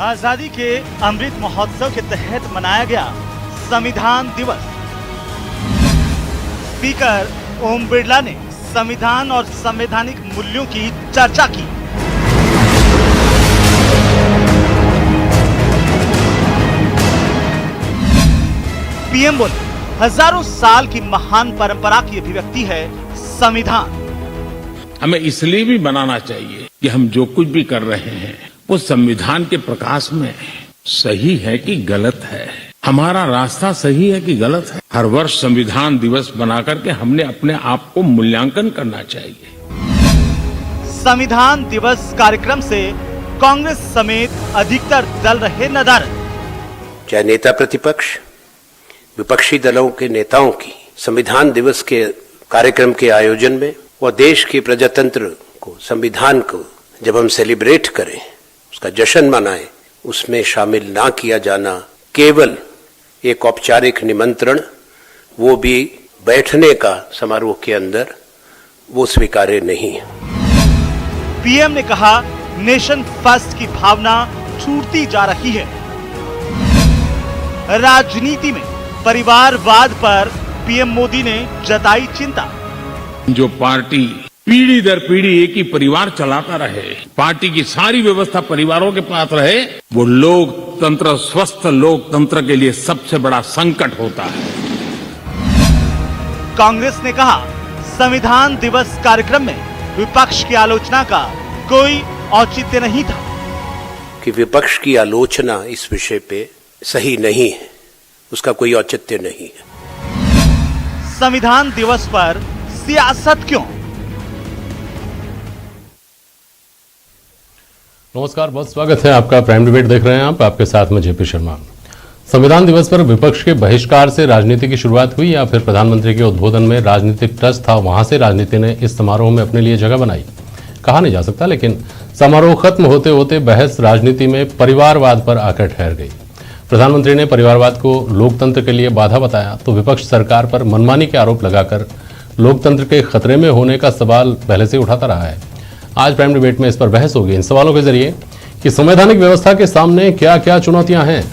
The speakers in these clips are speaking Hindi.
आजादी के अमृत महोत्सव के तहत मनाया गया संविधान दिवस। स्पीकर ओम बिरला ने संविधान और संवैधानिक मूल्यों की चर्चा की। पीएम बोले, हजारों साल की महान परंपरा की अभिव्यक्ति है संविधान। हमें इसलिए भी बनाना चाहिए कि हम जो कुछ भी कर रहे हैं वो संविधान के प्रकाश में सही है कि गलत है, हमारा रास्ता सही है कि गलत है। हर वर्ष संविधान दिवस बनाकर के हमने अपने आप को मूल्यांकन करना चाहिए। संविधान दिवस कार्यक्रम से कांग्रेस समेत अधिकतर दल रहे नदारद। चाहे नेता प्रतिपक्ष, विपक्षी दलों के नेताओं की संविधान दिवस के कार्यक्रम के आयोजन में व देश के प्रजातंत्र को, संविधान को जब हम सेलिब्रेट करें, उसका जश्न मनाएं, उसमें शामिल ना किया जाना केवल एक औपचारिक निमंत्रण, वो भी बैठने का समारोह के अंदर, वो स्वीकार्य नहीं है। पीएम ने कहा, नेशन फर्स्ट की भावना छूटती जा रही है। राजनीति में परिवारवाद पर पीएम मोदी ने जताई चिंता। जो पार्टी पीढ़ी दर पीढ़ी एक ही परिवार चलाता रहे, पार्टी की सारी व्यवस्था परिवारों के पास रहे, वो लोकतंत्र, स्वस्थ लोकतंत्र के लिए सबसे बड़ा संकट होता है। कांग्रेस ने कहा, संविधान दिवस कार्यक्रम में विपक्ष की आलोचना का कोई औचित्य नहीं था। कि विपक्ष की आलोचना इस विषय पे सही नहीं है, उसका कोई औचित्य नहीं है। संविधान दिवस पर सियासत क्यों? नमस्कार, बहुत स्वागत है आपका। प्राइम डिबेट देख रहे हैं आप, आपके साथ में जेपी शर्मा। संविधान दिवस पर विपक्ष के बहिष्कार से राजनीति की शुरुआत हुई या फिर प्रधानमंत्री के उद्बोधन में राजनीतिक टच था, वहां से राजनीति ने इस समारोह में अपने लिए जगह बनाई? कहा नहीं जा सकता, लेकिन समारोह खत्म होते होते बहस राजनीति में परिवारवाद पर आकर ठहर गई। प्रधानमंत्री ने परिवारवाद को लोकतंत्र के लिए बाधा बताया तो विपक्ष सरकार पर मनमानी के आरोप लगाकर लोकतंत्र के खतरे में होने का सवाल पहले से उठाता रहा है। आज प्राइम डिबेट में इस पर बहस होगी इन सवालों के जरिए कि संवैधानिक व्यवस्था के सामने क्या क्या चुनौतियां हैं।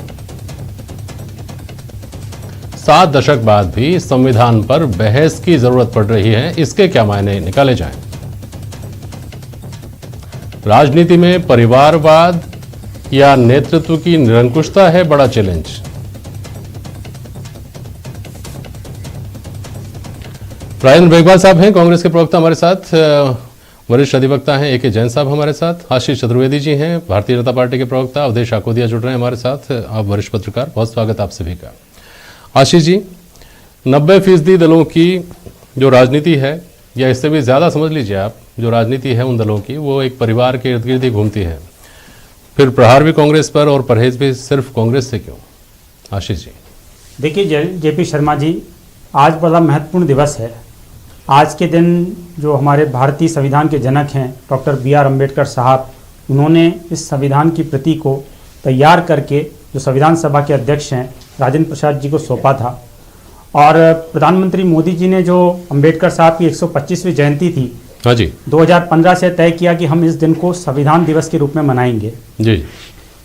7 दशक बाद भी संविधान पर बहस की जरूरत पड़ रही है, इसके क्या मायने निकाले जाएं? राजनीति में परिवारवाद या नेतृत्व की निरंकुशता है बड़ा चैलेंज। राजेंद्र मेघवाल साहब हैं, कांग्रेस के प्रवक्ता हमारे साथ। वरिष्ठ अधिवक्ता हैं AK जैन साहब हमारे साथ। आशीष चतुर्वेदी जी हैं, भारतीय जनता पार्टी के प्रवक्ता। अवधेश आकोदिया जुड़ रहे हैं हमारे साथ, आप वरिष्ठ पत्रकार। बहुत स्वागत आप सभी का। आशीष जी, 90% दलों की जो राजनीति है, या इससे भी ज्यादा समझ लीजिए आप, जो राजनीति है उन दलों की, वो एक परिवार के इर्द गिर्द ही घूमती है। फिर प्रहार भी कांग्रेस पर और परहेज भी सिर्फ कांग्रेस से क्यों? आशीष जी। देखिए जेपी शर्मा जी, आज बड़ा महत्वपूर्ण दिवस है। आज के दिन जो हमारे भारतीय संविधान के जनक हैं डॉक्टर BR अम्बेडकर साहब, उन्होंने इस संविधान की प्रति को तैयार करके जो संविधान सभा के अध्यक्ष हैं राजेंद्र प्रसाद जी को सौंपा था। और प्रधानमंत्री मोदी जी ने जो अम्बेडकर साहब की 125वीं जयंती थी, हाँ जी, 2015 से तय किया कि हम इस दिन को संविधान दिवस के रूप में मनाएंगे जी।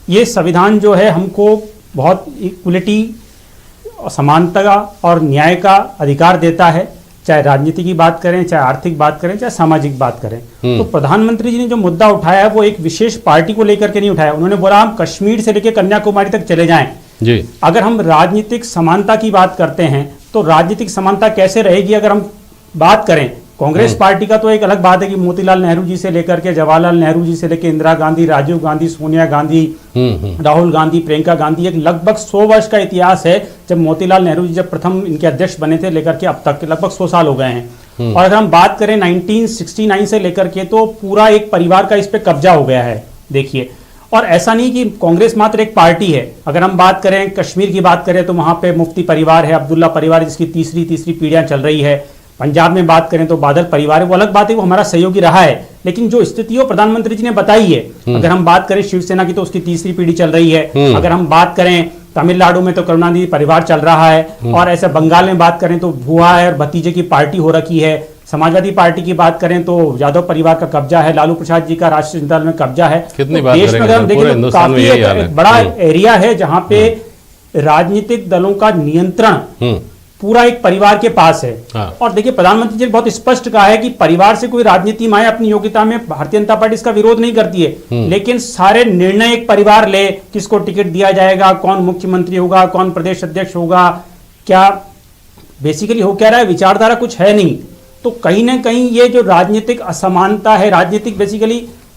ये संविधान जो है हमको बहुत इक्वलिटी, समानता और न्याय का अधिकार देता है, चाहे राजनीति की बात करें, चाहे आर्थिक बात करें, चाहे सामाजिक बात करें। तो प्रधानमंत्री जी ने जो मुद्दा उठाया है वो एक विशेष पार्टी को लेकर के नहीं उठाया। उन्होंने बोला हम कश्मीर से लेकर कन्याकुमारी तक चले जाएं जी। अगर हम राजनीतिक समानता की बात करते हैं तो राजनीतिक समानता कैसे रहेगी? अगर हम बात करें कांग्रेस पार्टी का, तो एक अलग बात है कि मोतीलाल नेहरू जी से लेकर के, जवाहरलाल नेहरू जी से लेकर इंदिरा गांधी, राजीव गांधी, सोनिया गांधी, राहुल गांधी, प्रियंका गांधी, एक लगभग 100 वर्ष का इतिहास है। जब मोतीलाल नेहरू जी जब प्रथम इनके अध्यक्ष बने थे लेकर के अब तक लगभग 100 साल हो गए हैं। और अगर हम बात करें 1969 से लेकर के, तो पूरा एक परिवार का इस पे कब्जा हो गया है। देखिए, और ऐसा नहीं कि कांग्रेस मात्र एक पार्टी है। अगर हम बात करें कश्मीर की बात करें तो वहां पे मुफ्ती परिवार है, अब्दुल्ला परिवार, जिसकी तीसरी पीढ़ियां चल रही है। पंजाब में बात करें तो बादल परिवार है, वो अलग बात है, वो हमारा सहयोगी रहा है। लेकिन जो स्थितियों प्रधानमंत्री जी ने बताई है, अगर हम बात करें शिवसेना की तो उसकी तीसरी पीढ़ी चल रही है। अगर हम बात करें तमिलनाडु में तो करुणानिधि परिवार चल रहा है। और ऐसे बंगाल में बात करें तो भुआ है और भतीजे की पार्टी हो रखी है। समाजवादी पार्टी की बात करें तो यादव परिवार का कब्जा है, लालू प्रसाद जी का राष्ट्रीय जनता दल में कब्जा है। कितनी तो बात देश में करेंगे, अगर हम पूरे देखें तो हिंदुस्तान में काफी यही हाल है। एक बड़ा एरिया है जहां पे राजनीतिक दलों का नियंत्रण पूरा एक परिवार के पास है। हाँ। और देखिए प्रधानमंत्री जी ने बहुत स्पष्ट कहा है कि परिवार से कोई राजनीति में आए अपनी योग्यता में भारतीय जनता पार्टी इसका विरोध नहीं करती है, लेकिन सारे निर्णय एक परिवार ले, किसको टिकट दिया जाएगा, कौन मुख्यमंत्री होगा, कौन प्रदेश अध्यक्ष होगा, क्या बेसिकली हो क्या रहा है, विचारधारा कुछ है नहीं। तो कहीं ना कहीं ये जो राजनीतिक असमानता है,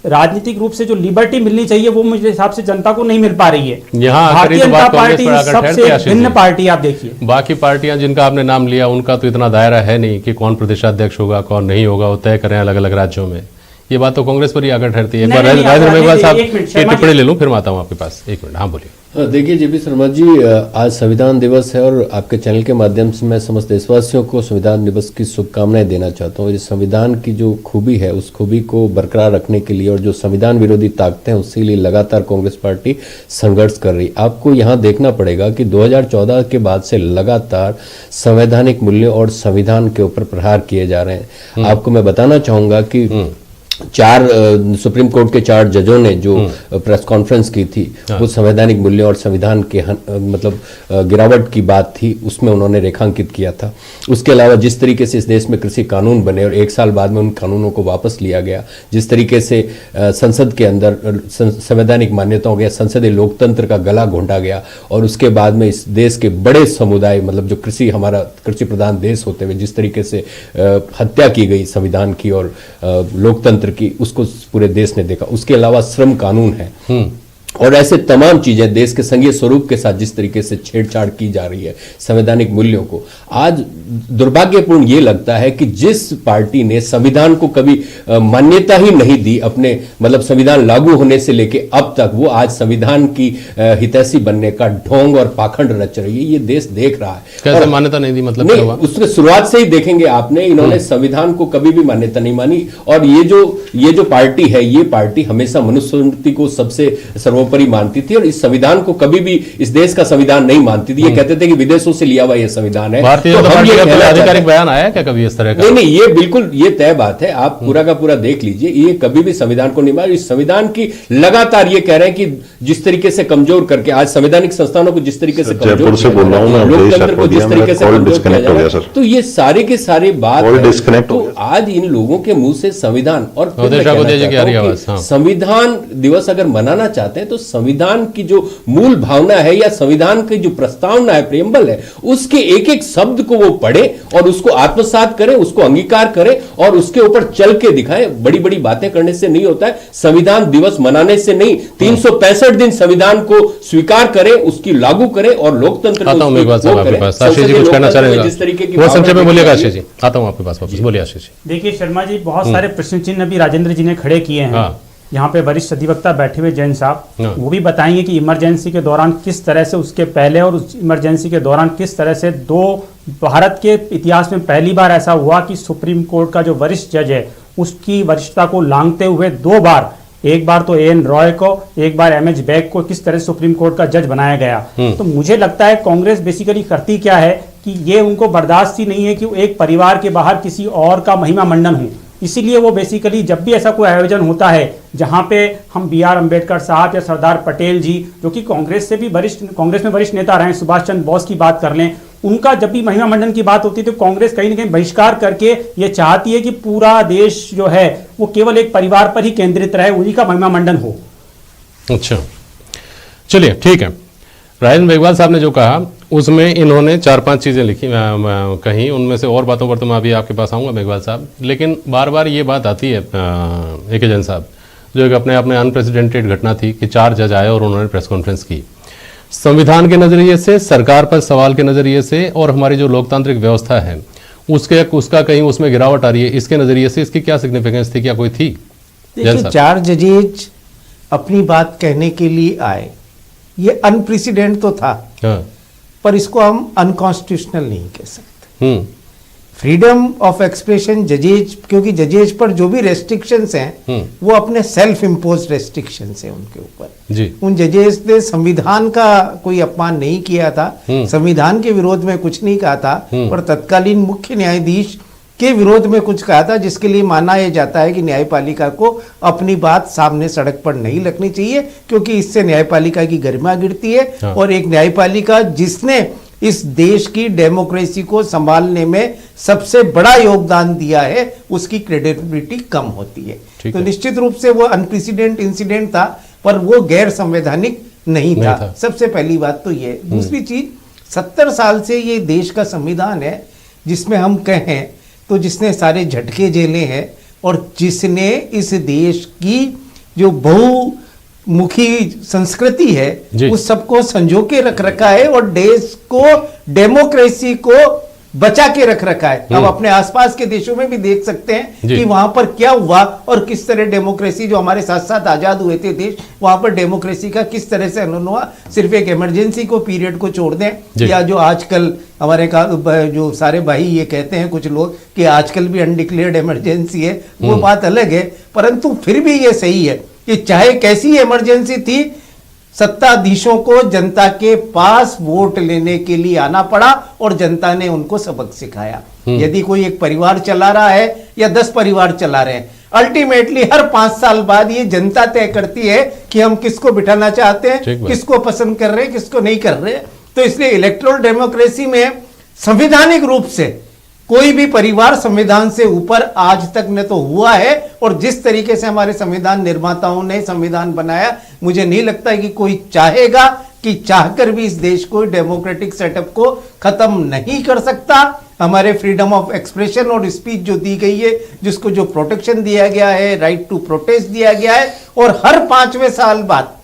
राजनीतिक रूप से जो लिबर्टी मिलनी चाहिए वो मुझे हिसाब से जनता को नहीं मिल पा रही है। यहाँ भारतीय तो जनता बात कांग्रेस पार्टी पर आकर ठहरती है, सबसे आशीष भिन्न जी। पार्टी आप देखिए। बाकी पार्टियां जिनका आपने नाम लिया उनका तो इतना दायरा है नहीं कि कौन प्रदेशाध्यक्ष होगा कौन नहीं होगा, वो तय करें अलग अलग राज्यों में। ये बात तो कांग्रेस पर ही आकर ठहरती है। एक नहीं, बार नहीं, राजेंद्र आप मेघवाल साहब एक मिनट, की शर्मा टिप्पणी जी। ले लूं फिर मैं आता हूं आपके पास। एक मिनट, हाँ बोलिए। देखिए जेपी शर्मा जी, आज संविधान दिवस है और आपके चैनल के माध्यम से मैं समस्त देशवासियों को संविधान दिवस की शुभकामनाएं देना चाहता हूँ। इस संविधान की जो खूबी है उस खूबी को बरकरार रखने के लिए और जो संविधान विरोधी ताकतें हैं उसके लिए लगातार कांग्रेस पार्टी संघर्ष कर रही। आपको यहाँ देखना पड़ेगा कि 2014 के बाद से लगातार संवैधानिक मूल्यों और संविधान के ऊपर प्रहार किए जा रहे हैं। आपको मैं बताना चाहूंगा कि सुप्रीम कोर्ट के 4 जजों ने जो प्रेस कॉन्फ्रेंस की थी वो संवैधानिक मूल्यों और संविधान के मतलब गिरावट की बात थी, उसमें उन्होंने रेखांकित किया था। उसके अलावा जिस तरीके से इस देश में कृषि कानून बने और 1 साल बाद में उन कानूनों को वापस लिया गया, जिस तरीके से संसद के अंदर संवैधानिक मान्यताओं के संसदीय लोकतंत्र का गला घोंटा गया और उसके बाद में इस देश के बड़े समुदाय मतलब जो हमारा कृषि प्रधान देश होते हुए जिस तरीके से हत्या की गई संविधान की और लोकतंत्र की, उसको पूरे देश ने देखा। उसके अलावा श्रम कानून है और ऐसे तमाम चीजें देश के संघीय स्वरूप के साथ जिस तरीके से छेड़छाड़ की जा रही है संवैधानिक मूल्यों को, आज दुर्भाग्यपूर्ण ये लगता है कि जिस पार्टी ने संविधान को कभी मान्यता ही नहीं दी अपने मतलब संविधान लागू होने से लेके अब तक, वो आज संविधान की हितैषी बनने का ढोंग और पाखंड रच रही है। ये देश देख रहा है। कैसे मान्यता नहीं दी, मतलब क्या हुआ? उसने शुरुआत से ही देखेंगे आपने, इन्होंने संविधान को कभी भी मान्यता नहीं मानी और ये जो पार्टी है ये पार्टी हमेशा मनुस्मृति को सबसे सर्वोपरि मानती थी और इस संविधान को कभी भी इस देश का संविधान नहीं मानती थी। ये कहते थे कि विदेशों से लिया हुआ ये संविधान है। भारतीय जनता पार्टी का कोई आधिकारिक बयान आया क्या कभी इस तरह का? नहीं, ये बिल्कुल ये तय बात है, आप पूरा का पूरा देख लीजिए। ये कभी भी संविधान को नहीं माना। इस संविधान की लगातार ये कह रहे हैं कि जिस तरीके से कमजोर करके आज संवैधानिक संस्थानों को जिस तरीके से कमजोर से बोल रहा हूं मैं, लोकतंत्र को जिस तरीके से कमजोर किया जा रहा है, सर। तो ये सारे के सारे बात है। तो आज इन लोगों के मुंह से संविधान और फिर मैं को कहना दीजिए चाहता हूं आवाज, कि हाँ। संविधान दिवस अगर मनाना चाहते हैं तो संविधान की जो मूल भावना है या संविधान की जो प्रस्तावना है, प्रेम्बल है, उसके एक एक शब्द को वो पढ़े और उसको आत्मसात करें, उसको अंगीकार करें और उसके ऊपर चल के दिखाएं। बड़ी बड़ी बातें करने से नहीं होता है, संविधान दिवस मनाने से नहीं। 365 दिन संविधान को स्वीकार करें, उसकी लागू करें और लोकतंत्र आता हूं मैं एक बात साहब आपके पास। आशीष जी कुछ कहना चाहेंगे? जिस तरीके की वो संक्षेप में बोलिएगा आशीष जी। आता हूं आपके पास वापस, बोलिए आशीष जी। देखिए शर्मा जी, बहुत सारे प्रश्न चिन्ह अभी राजेंद्र जी ने खड़े किए हैं। हाँ। यहाँ पे वरिष्ठ अधिवक्ता बैठे हुए जैन साहब, हाँ। वो भी बताएंगे कि इमरजेंसी के दौरान किस तरह से, उसके पहले और उस इमरजेंसी के दौरान किस तरह से भारत के इतिहास में पहली बार ऐसा हुआ कि सुप्रीम कोर्ट का जो वरिष्ठ जज है उसकी वरिष्ठता को लांघते हुए 2 बार, एक बार तो एन रॉय को, एक बार एमएच बैग को किस तरह से सुप्रीम कोर्ट का जज बनाया गया। तो मुझे लगता है कांग्रेस बेसिकली करती क्या है कि ये उनको बर्दाश्त ही नहीं है कि एक परिवार के बाहर किसी और का महिमा मंडन हो। इसीलिए वो बेसिकली जब भी ऐसा कोई आयोजन होता है जहां पे हम BR अम्बेडकर साहब या सरदार पटेल जी, जो कि कांग्रेस में वरिष्ठ नेता रहे, सुभाष चंद्र बोस की बात कर लें, उनका जब भी महिमा मंडन की बात होती है तो कांग्रेस कहीं ना कहीं बहिष्कार करके ये चाहती है कि पूरा देश जो है वो केवल एक परिवार पर ही केंद्रित रहे, उन्हीं का महिमा मंडन हो। अच्छा, चलिए ठीक है। राजेंद्र मेघवाल साहब ने जो कहा उसमें इन्होंने 4-5 चीज़ें लिखी कहीं, उनमें से और बातों पर तो मैं अभी आपके पास आऊँगा मेघवाल साहब, लेकिन बार बार ये बात आती है AK जैन साहब, जो एक अपने अनप्रेसिडेंटेड घटना थी कि 4 जज आए और उन्होंने प्रेस कॉन्फ्रेंस की। संविधान के नज़रिए से, सरकार पर सवाल के नज़रिए से और हमारी जो लोकतांत्रिक व्यवस्था है उसका कहीं उसमें गिरावट आ रही है, इसके नज़रिए से इसकी क्या सिग्निफिकेंस थी, क्या कोई थी? देखिए 4 जजेज अपनी बात कहने के लिए आए, ये अनप्रेसिडेंट तो था। हाँ। पर इसको हम अनकॉन्स्टिट्यूशनल नहीं कह सकते। फ्रीडम ऑफ एक्सप्रेशन जजेज, क्योंकि जजेज पर जो भी रेस्ट्रिक्शंस हैं वो अपने सेल्फ इम्पोज रेस्ट्रिक्शंस हैं उनके ऊपर जी। उन जजेज ने संविधान का कोई अपमान नहीं किया था, संविधान के विरोध में कुछ नहीं कहा था, पर तत्कालीन मुख्य न्यायाधीश के विरोध में कुछ कहा था, जिसके लिए माना यह जाता है कि न्यायपालिका को अपनी बात सामने सड़क पर नहीं रखनी चाहिए, क्योंकि इससे न्यायपालिका की गरिमा गिरती है। हाँ। और एक न्यायपालिका जिसने इस देश की डेमोक्रेसी को संभालने में सबसे बड़ा योगदान दिया है, उसकी क्रेडिबिलिटी कम होती है। ठीक तो है। निश्चित रूप से वो अनप्रेसिडेंट इंसिडेंट था, पर वो गैर संवैधानिक नहीं था। सबसे पहली बात तो ये। दूसरी चीज, 70 साल से ये देश का संविधान है, जिसमें हम कहें तो जिसने सारे झटके झेले हैं और जिसने इस देश की जो बहुमुखी संस्कृति है उस सबको संजो के रख रखा है और देश को, डेमोक्रेसी को बचा के रख रखा है। अब अपने आसपास के देशों में भी देख सकते हैं कि वहां पर क्या हुआ और किस तरह डेमोक्रेसी, जो हमारे साथ साथ आजाद हुए थे देश, वहां पर डेमोक्रेसी का किस तरह से अनून हुआ। सिर्फ एक इमरजेंसी को पीरियड को छोड़ दें, या जो आजकल हमारे जो सारे भाई ये कहते हैं कुछ लोग कि आजकल भी अनडिक्लेयर्ड इमरजेंसी है, वो बात अलग है। परंतु फिर भी ये सही है कि चाहे कैसी इमरजेंसी थी, सत्ताधीशों को जनता के पास वोट लेने के लिए आना पड़ा और जनता ने उनको सबक सिखाया। यदि कोई एक परिवार चला रहा है या 10 परिवार चला रहे हैं, अल्टीमेटली हर 5 साल बाद ये जनता तय करती है कि हम किसको बिठाना चाहते हैं, किसको पसंद कर रहे हैं, किसको नहीं कर रहे। तो इसलिए इलेक्टोरल डेमोक्रेसी में संवैधानिक रूप से कोई भी परिवार संविधान से ऊपर आज तक न तो हुआ है, और जिस तरीके से हमारे संविधान निर्माताओं ने संविधान बनाया, मुझे नहीं लगता है कि कोई चाहेगा कि चाहकर भी इस देश को डेमोक्रेटिक सेटअप को खत्म नहीं कर सकता। हमारे फ्रीडम ऑफ एक्सप्रेशन और स्पीच जो दी गई है, जिसको जो प्रोटेक्शन दिया गया है, राइट टू प्रोटेस्ट दिया गया है, और हर 5वें साल बाद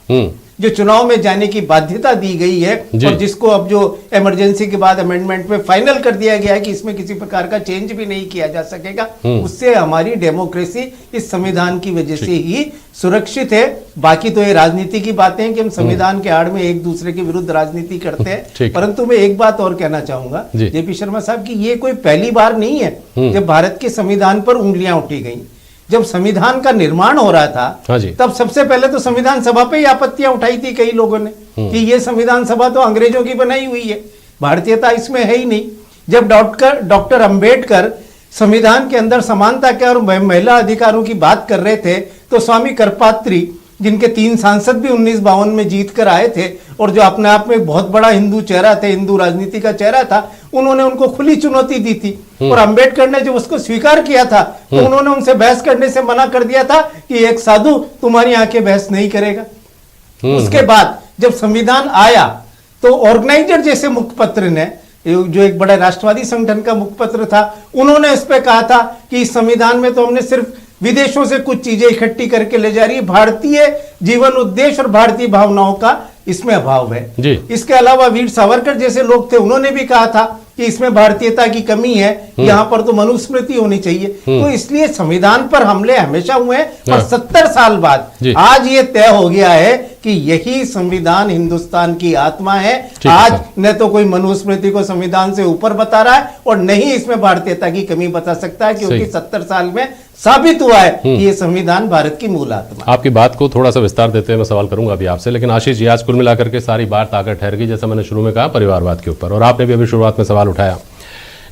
जो चुनाव में जाने की बाध्यता दी गई है, और जिसको अब जो इमरजेंसी के बाद अमेंडमेंट में फाइनल कर दिया गया है कि इसमें किसी प्रकार का चेंज भी नहीं किया जा सकेगा, उससे हमारी डेमोक्रेसी इस संविधान की वजह से ही सुरक्षित है। बाकी तो ये राजनीति की बातें हैं कि हम संविधान के आड़ में एक दूसरे के विरुद्ध राजनीति करते हैं। परंतु मैं एक बात और कहना चाहूंगा जेपी शर्मा साहब की, ये कोई पहली बार नहीं है जब भारत के संविधान पर उंगलियां उठी गई। जब संविधान का निर्माण हो रहा था तब सबसे पहले तो संविधान सभा पे ही आपत्तियां उठाई थी कई लोगों ने कि ये संविधान सभा तो अंग्रेजों की बनाई हुई है, भारतीयता इसमें है ही नहीं। जब डॉक्टर अंबेडकर संविधान के अंदर समानता के और महिला अधिकारों की बात कर रहे थे, तो स्वामी करपात्री, जिनके 3 सांसद भी 1952 में जीत कर आए थे और जो अपने आप में बहुत बड़ा हिंदू चेहरा थे, हिंदू राजनीति का चेहरा था, उन्होंने उनको खुली चुनौती दी थी। और अंबेडकर ने जब उसको स्वीकार किया था तो उन्होंने उनसे बहस करने से मना कर दिया था कि एक साधु तुम्हारी आंखें बहस नहीं करेगा। उसके बाद जब संविधान आया तो ऑर्गेनाइजर जैसे मुखपत्र ने, जो एक बड़ा राष्ट्रवादी संगठन का मुखपत्र था, उन्होंने इस पे कहा था कि इस संविधान में तो हमने सिर्फ विदेशों से कुछ चीजें इकट्ठी करके ले जा रही है, भारतीय जीवन उद्देश्य और भारतीय भावनाओं का इसमें अभाव है। इसके अलावा वीर सावरकर जैसे लोग थे, उन्होंने भी कहा था कि इसमें भारतीयता की कमी है, यहाँ पर तो मनुस्मृति होनी चाहिए। तो इसलिए संविधान पर हमले हमेशा हुए हैं और 70 साल बाद आज ये तय हो गया है कि यही संविधान हिंदुस्तान की आत्मा है। आज न तो कोई मनुस्मृति को संविधान से ऊपर बता रहा है और न ही इसमें भारतीयता की कमी बता सकता है, क्योंकि 70 साल में साबित हुआ है कि ये संविधान भारत की मूल आत्मा। आपकी बात को थोड़ा सा विस्तार देते हुए मैं सवाल करूंगा अभी आपसे, लेकिन आशीष जी, आज कुल मिलाकर के सारी बात आकर ठहर गई, जैसा मैंने शुरू में कहा, परिवारवाद के ऊपर, और आपने भी अभी शुरुआत में सवाल उठाया।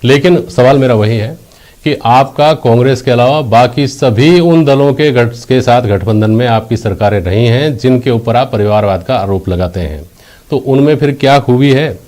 लेकिन सवाल मेरा वही है कि आपका कांग्रेस के अलावा बाकी सभी उन दलों के साथ गठबंधन में आपकी सरकारें रही हैं जिनके ऊपर आप परिवारवाद का आरोप लगाते हैं, तो उनमें फिर क्या खूबी है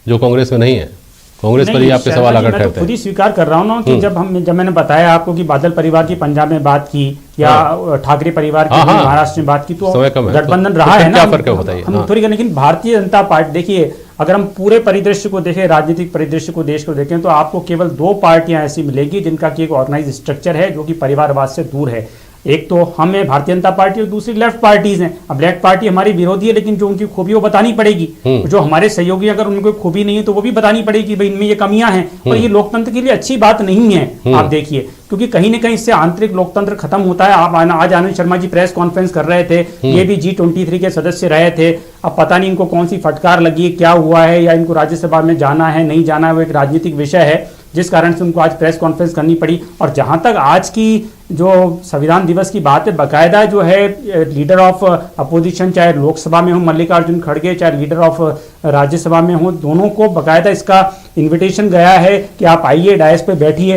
जो कांग्रेस में नहीं है? कांग्रेस पर ही आपके सवाल आकर ठहरते हैं। खुद ही स्वीकार कर रहा हूं ना कि जब मैंने बताया आपको कि बादल परिवार की पंजाब में बात की या ठाकरे परिवार की महाराष्ट्र में बात की, तो गठबंधन रहा है ना, क्या फर्क है बताइए। हम थोड़ी, लेकिन भारतीय जनता पार्टी, देखिए अगर हम पूरे परिदृश्य को देखें, राजनीतिक परिदृश्य को, देश को देखें, तो आपको केवल 2 पार्टियां ऐसी मिलेगी जिनका की एक ऑर्गेनाइज स्ट्रक्चर है जो कि परिवारवाद से दूर है। एक तो हम है भारतीय जनता पार्टी और दूसरी लेफ्ट पार्टीज हैं। अब लेफ्ट पार्टी हमारी विरोधी है, लेकिन जो उनकी खूबी वो बतानी पड़ेगी। जो हमारे सहयोगी अगर उनको खूबी नहीं है तो वो भी बतानी पड़ेगी, भाई इनमें ये कमियां हैं, और ये लोकतंत्र के लिए अच्छी बात नहीं है। आप देखिए, क्योंकि कहीं ना कहीं इससे आंतरिक लोकतंत्र खत्म होता है। आप आज आनंद शर्मा जी प्रेस कॉन्फ्रेंस कर रहे थे, ये भी G23 के सदस्य रहे थे। अब पता नहीं इनको कौन सी फटकार लगी, क्या हुआ है, या इनको राज्यसभा में जाना है नहीं जाना है, वो एक राजनीतिक विषय है जिस कारण से उनको आज प्रेस कॉन्फ्रेंस करनी पड़ी। और जहां तक आज की जो संविधान दिवस की बात है, बाकायदा जो है लीडर ऑफ अपोजिशन, चाहे लोकसभा में हो मल्लिकार्जुन खड़गे, चाहे लीडर ऑफ राज्यसभा में हो, दोनों को बकायदा इसका इनविटेशन गया है कि आप आइए, डायस पे बैठिए।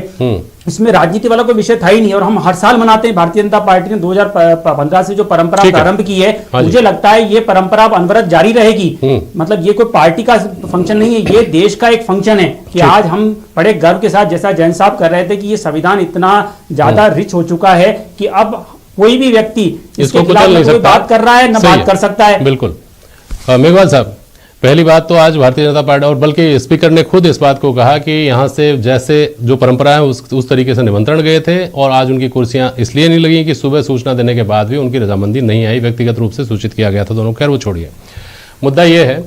इसमें राजनीति वाला कोई विषय था ही नहीं, और हम हर साल मनाते हैं। भारतीय जनता पार्टी ने 2015 से जो परंपरा प्रारंभ की है, मुझे लगता है ये परंपरा अब अनवरत जारी रहेगी। मतलब ये कोई पार्टी का फंक्शन नहीं है, ये देश का एक फंक्शन है कि आज हम बड़े गर्व के साथ, जैसा जैन साहब कर रहे थे, कि ये संविधान इतना ज्यादा रिच हो चुका है कि अब कोई भी व्यक्ति इसके खिलाफ न कोई बात कर रहा है, न बात कर सकता है। बिल्कुल। मेघवाल साहब, पहली बात तो आज भारतीय जनता पार्टी, और बल्कि स्पीकर ने खुद इस बात को कहा कि यहां से जैसे जो परंपरा है उस तरीके से निमंत्रण गए थे, और आज उनकी कुर्सियां इसलिए नहीं लगी कि सुबह सूचना देने के बाद भी उनकी रजामंदी नहीं आई, व्यक्तिगत रूप से सूचित किया गया था दोनों। खैर वो छोड़िए, मुद्दा यह है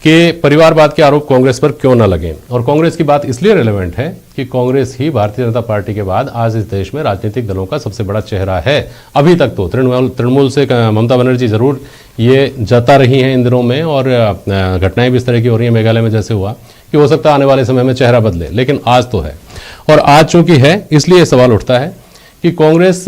कि परिवारवाद के आरोप कांग्रेस पर क्यों न लगे, और कांग्रेस की बात इसलिए रेलेवेंट है कि कांग्रेस ही भारतीय जनता पार्टी के बाद आज इस देश में राजनीतिक दलों का सबसे बड़ा चेहरा है। अभी तक तो तृणमूल से ममता बनर्जी जरूर ये जता रही हैं इन दिनों में, और घटनाएं भी इस तरह की हो रही हैं मेघालय में जैसे हुआ, कि हो सकता है आने वाले समय में चेहरा बदले, लेकिन आज तो है। और आज चूंकि है, इसलिए सवाल उठता है कि कांग्रेस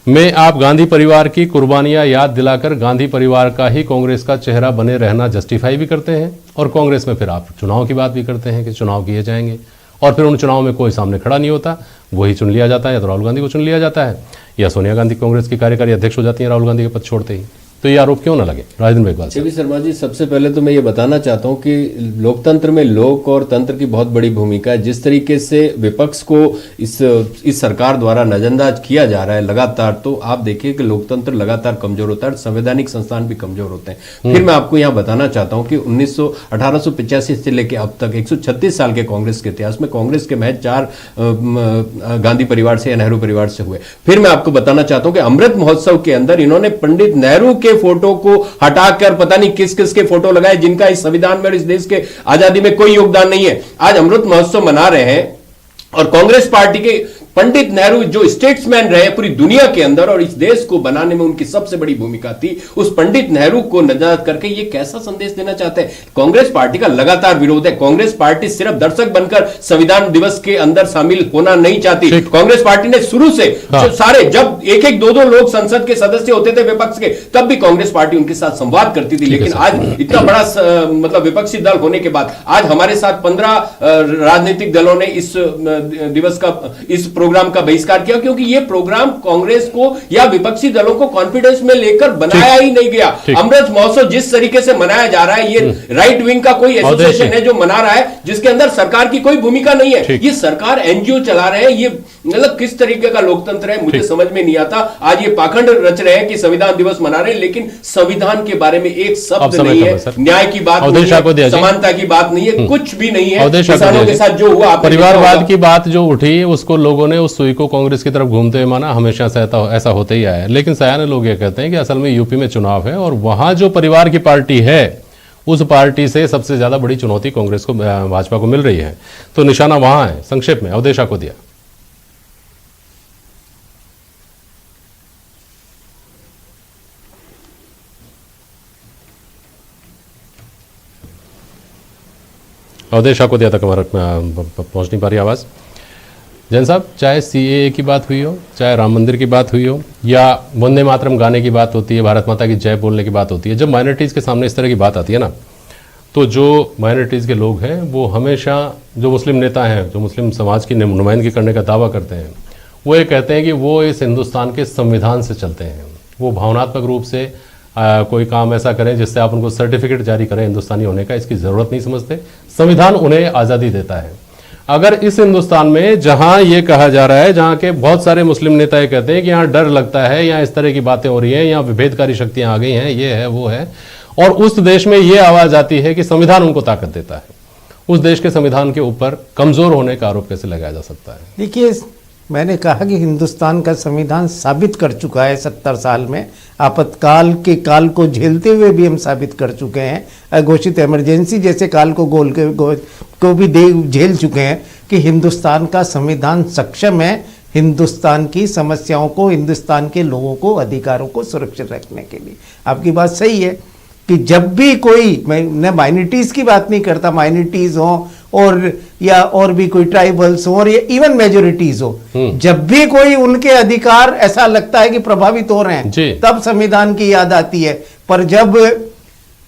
में आप गांधी परिवार की कुर्बानियां याद दिलाकर गांधी परिवार का ही कांग्रेस का चेहरा बने रहना जस्टिफाई भी करते हैं, और कांग्रेस में फिर आप चुनाव की बात भी करते हैं कि चुनाव किए जाएंगे, और फिर उन चुनाव में कोई सामने खड़ा नहीं होता, वही चुन लिया जाता है, या तो राहुल गांधी को चुन लिया जाता है, या सोनिया गांधी कांग्रेस की कार्यकारी अध्यक्ष हो जाती है राहुल गांधी के पद छोड़ते ही। तो ये आरोप क्यों ना लगे? राजेंद्र मेघवाल। छवि शर्मा जी, सबसे पहले तो मैं ये बताना चाहता हूं कि लोकतंत्र में लोक और तंत्र की बहुत बड़ी भूमिका है। जिस तरीके से विपक्ष को इस सरकार द्वारा नजरअंदाज किया जा रहा है लगातार, तो आप देखिए कि लोकतंत्र लगातार कमजोर होता है, संवैधानिक संस्थान भी कमजोर होते हैं। फिर मैं आपको यहाँ बताना चाहता हूँ कि 1885 से लेकर अब तक 136 साल के कांग्रेस के इतिहास में कांग्रेस के महज 4 गांधी परिवार से या नेहरू परिवार से हुए। फिर मैं आपको बताना चाहता हूँ कि अमृत महोत्सव के अंदर इन्होंने पंडित नेहरू के फोटो को हटाकर पता नहीं किस किस के फोटो लगाए, जिनका इस संविधान में और इस देश के आजादी में कोई योगदान नहीं है। आज अमृत महोत्सव मना रहे हैं, और कांग्रेस पार्टी के पंडित नेहरू जो स्टेट्समैन रहे पूरी दुनिया के अंदर, और इस देश को बनाने में उनकी सबसे बड़ी भूमिका थी, उस पंडित नेहरू को नजरअंदाज करके ये कैसा संदेश देना चाहते हैं? कांग्रेस पार्टी का लगातार विरोध है। कांग्रेस पार्टी सिर्फ दर्शक बनकर संविधान दिवस के अंदर शामिल होना नहीं चाहती। कांग्रेस पार्टी ने शुरू से सारे, जब एक एक दो लोग संसद के सदस्य होते थे विपक्ष के, तब भी कांग्रेस पार्टी उनके साथ संवाद करती थी। लेकिन आज इतना बड़ा मतलब विपक्षी दल होने के बाद आज हमारे साथ 15 राजनीतिक दलों ने इस दिवस का, इस प्रोग्राम का बहिष्कार किया, क्योंकि यह प्रोग्राम कांग्रेस को या विपक्षी दलों को कॉन्फिडेंस में लेकर बनाया ही नहीं गया। अमृत महोत्सव जिस तरीके से मनाया जा रहा है, ये राइट विंग का कोई एसोसिएशन है जो मना रहा है, जिसके अंदर सरकार की कोई भूमिका नहीं है। ये सरकार एनजीओ चला रहे हैं। ये मतलब किस तरीके का लोकतंत्र है, मुझे समझ में नहीं आता। आज ये पाखंड रच रहे हैं कि संविधान दिवस मना रहे हैं, लेकिन संविधान के बारे में एक शब्द नहीं है, न्याय की बात नहीं है, समानता की बात नहीं है, कुछ भी नहीं है। किसानों के साथ जो हुआ, परिवारवाद की बात जो उठी, उसको लोगों ने उस सुई को कांग्रेस की तरफ घूमते हुए माना। हमेशा से ऐसा होते ही आया है। लेकिन सयाने लोग ये कहते हैं कि असल में यूपी में चुनाव है, और वहां जो परिवार की पार्टी है, उस पार्टी से सबसे ज्यादा बड़ी चुनौती कांग्रेस को, भाजपा को मिल रही है। तो निशाना वहां है। संक्षेप में अवधेशा को दिया। अवधेशा को दिया तक हमारा पहुंच नहीं पा रही आवाज। जैन साहब, चाहे सीएए की बात हुई हो, चाहे राम मंदिर की बात हुई हो, या वंदे मातरम गाने की बात होती है, भारत माता की जय बोलने की बात होती है, जब माइनॉरिटीज़ के सामने इस तरह की बात आती है ना, तो जो माइनॉरिटीज़ के लोग हैं वो हमेशा, जो मुस्लिम नेता हैं, जो मुस्लिम समाज की नुमाइंदगी करने का दावा करते हैं, वो ये कहते हैं कि वो इस हिंदुस्तान के संविधान से चलते हैं। वो भावनात्मक रूप से कोई काम ऐसा करें जिससे आप उनको सर्टिफिकेट जारी करें हिंदुस्तानी होने का, इसकी ज़रूरत नहीं समझते। संविधान उन्हें आज़ादी देता है। अगर इस हिंदुस्तान में जहां ये कहा जा रहा है, जहां के बहुत सारे मुस्लिम नेता ये कहते हैं कि यहाँ डर लगता है, यहाँ इस तरह की बातें हो रही हैं, यहाँ विभेदकारी शक्तियां आ गई हैं, ये है वो है, और उस देश में ये आवाज आती है कि संविधान उनको ताकत देता है, उस देश के संविधान के ऊपर कमजोर होने का आरोप कैसे लगाया जा सकता है? देखिए, मैंने कहा कि हिंदुस्तान का संविधान साबित कर चुका है 70 साल में, आपातकाल के काल को झेलते हुए भी हम साबित कर चुके हैं, अघोषित इमरजेंसी जैसे काल को भी झेल चुके हैं कि हिंदुस्तान का संविधान सक्षम है हिंदुस्तान की समस्याओं को, हिंदुस्तान के लोगों को, अधिकारों को सुरक्षित रखने के लिए। आपकी बात सही है कि जब भी कोई, मैं माइनॉरिटीज़ की बात नहीं करता, माइनॉरिटीज़ हो और या और भी कोई ट्राइबल्स हो और इवन मेजोरिटीज हो, जब भी कोई उनके अधिकार ऐसा लगता है कि प्रभावित हो रहे हैं, तब संविधान की याद आती है। पर जब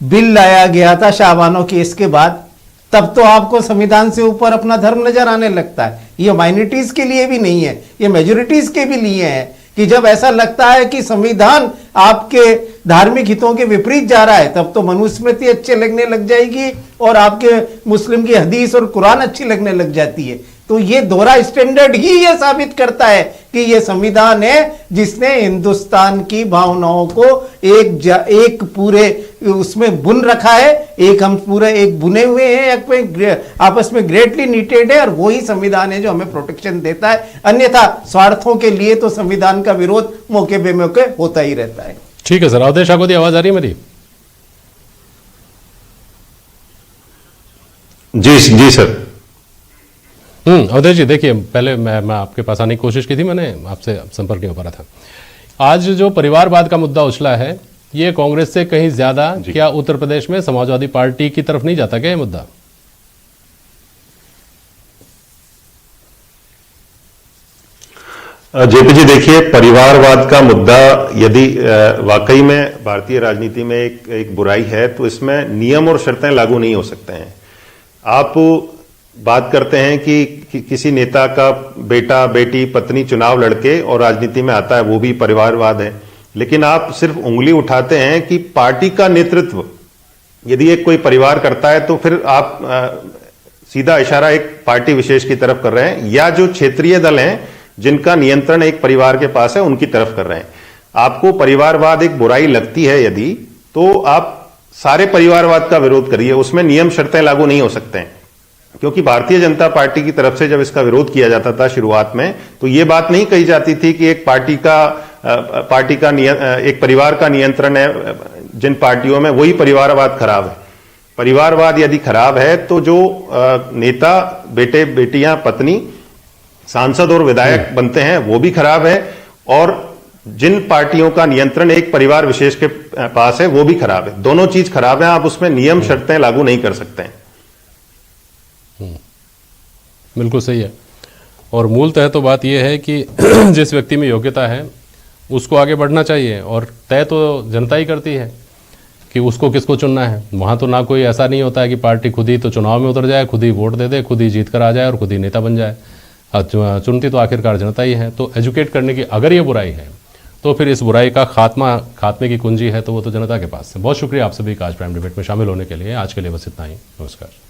बिल लाया गया था शाहबानो केस के बाद, तब तो आपको संविधान से ऊपर अपना धर्म नजर आने लगता है। ये माइनॉरिटीज के लिए भी नहीं है, ये मेजोरिटीज के भी लिए है कि जब ऐसा लगता है कि संविधान आपके धार्मिक हितों के विपरीत जा रहा है, तब तो मनुस्मृति अच्छे लगने लग जाएगी और आपके मुस्लिम की हदीस और कुरान अच्छी लगने लग जाती है। तो ये दोहरा स्टैंडर्ड ही ये साबित करता है कि ये संविधान है जिसने हिंदुस्तान की भावनाओं को एक पूरे उसमें बुन रखा है। एक हम पूरे एक बुने हुए हैं, एक में आपस में ग्रेटली नीटेड है, और वही संविधान है जो हमें प्रोटेक्शन देता है। अन्यथा स्वार्थों के लिए तो संविधान का विरोध मौके बेमौके होता ही रहता है। ठीक है सर। अवधेश आगोदी, आवाज आ रही है मेरी? जी सर। अवधेश जी, देखिए, पहले मैं आपके पास आने की कोशिश की थी, मैंने आपसे संपर्क नहीं हो पा रहा था। आज जो परिवारवाद का मुद्दा उछला है, ये कांग्रेस से कहीं ज्यादा क्या उत्तर प्रदेश में समाजवादी पार्टी की तरफ नहीं जाता क्या ये मुद्दा? जेपी जी, देखिए, परिवारवाद का मुद्दा यदि वाकई में भारतीय राजनीति में एक बुराई है, तो इसमें नियम और शर्तें लागू नहीं हो सकते हैं। आप बात करते हैं कि किसी नेता का बेटा, बेटी, पत्नी चुनाव लड़के और राजनीति में आता है, वो भी परिवारवाद है। लेकिन आप सिर्फ उंगली उठाते हैं कि पार्टी का नेतृत्व यदि एक कोई परिवार करता है, तो फिर आप सीधा इशारा एक पार्टी विशेष की तरफ कर रहे हैं, या जो क्षेत्रीय दल हैं जिनका नियंत्रण एक परिवार के पास है उनकी तरफ कर रहे हैं। आपको परिवारवाद एक बुराई लगती है यदि, तो आप सारे परिवारवाद का विरोध करिए, उसमें नियम शर्तें लागू नहीं हो सकते हैं। क्योंकि भारतीय जनता पार्टी की तरफ से जब इसका विरोध किया जाता था शुरुआत में, तो यह बात नहीं कही जाती थी कि एक पार्टी का एक परिवार का नियंत्रण है जिन पार्टियों में, वही परिवारवाद खराब है। परिवारवाद यदि खराब है तो जो नेता, बेटे, बेटियां, पत्नी, सांसद और विधायक बनते हैं वो भी खराब है, और जिन पार्टियों का नियंत्रण एक परिवार विशेष के पास है वो भी खराब है। दोनों चीज खराब है, आप उसमें नियम शर्तें लागू नहीं कर सकते हैं। बिल्कुल सही है। और मूलतः तो बात यह है कि जिस व्यक्ति में योग्यता है उसको आगे बढ़ना चाहिए, और तय तो जनता ही करती है कि उसको किसको चुनना है। वहाँ तो ना कोई ऐसा नहीं होता है कि पार्टी खुद ही तो चुनाव में उतर जाए, खुद ही वोट दे दे, खुद ही जीत कर आ जाए और खुद ही नेता बन जाए। चुनती तो आखिरकार जनता ही है। तो एजुकेट करने की अगर ये बुराई है, तो फिर इस बुराई का खात्मे की कुंजी है तो वो तो जनता के पास है। बहुत शुक्रिया आप सभी का आज प्राइम डिबेट में शामिल होने के लिए। आज के लिए बस इतना ही। नमस्कार।